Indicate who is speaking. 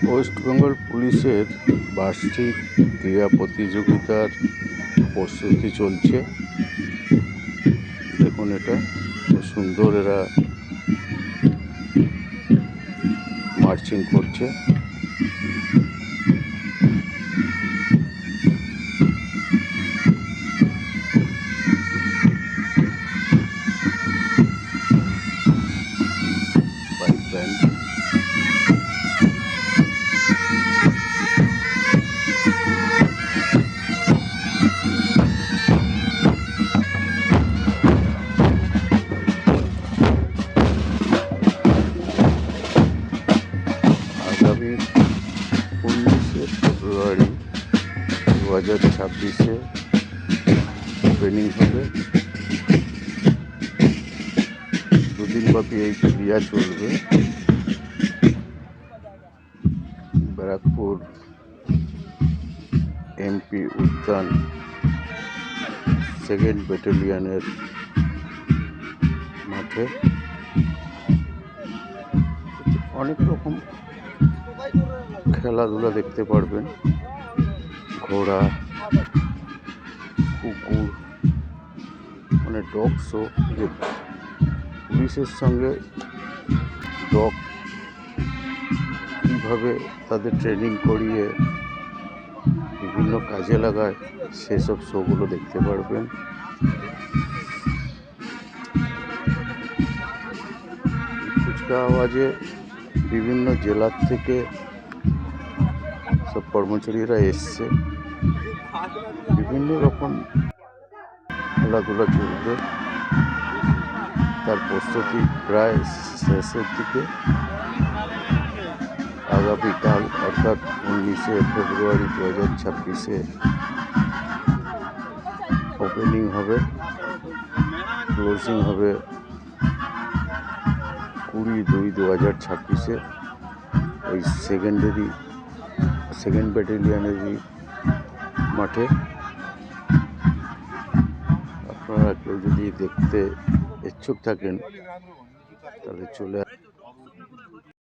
Speaker 1: West Bengal পুলিশের বার্ষিক ক্রীড়া প্রতিযোগিতার প্রস্তুতি চলছে। দেখুন, এটা খুব সুন্দর, এরা মার্চিং করছে। বাইক ব্যান্ড, আগামী 19শে ফেব্রুয়ারি 2026-এ ওপেনিং হবে। দুদিনব্যাপী এই ক্রীড়া চলবে। ব্যারাকপুর এমপি উদ্যান 2nd ব্যাটালিয়নের মাঠে অনেক রকম খেলাধুলা দেখতে পারবেন। ঘোড়া, কুকুর, মানে ডগ শো। যে পুলিশের সঙ্গে ডগ কীভাবে তাদের ট্রেনিং করিয়ে বিভিন্ন কাজে লাগায়, সেসব শোগুলো দেখতে পারবেন। কুচকাওয়াজে বিভিন্ন জেলার থেকে সব কর্মচারীরা এসছে। বিভিন্ন রকম খেলাধুলা চলবে। তার প্রস্তুতি প্রায় শেষের দিকে। আগামীকাল অর্থাৎ 19শে ফেব্রুয়ারি 2026-এ ওপেনিং হবে, ক্লোজিং হবে 20/2/2026-এ ওই 2nd ব্যাটালিয়নেরই মাঠে। আপনারা কেউ যদি দেখতে ইচ্ছুক থাকেন তাহলে চলে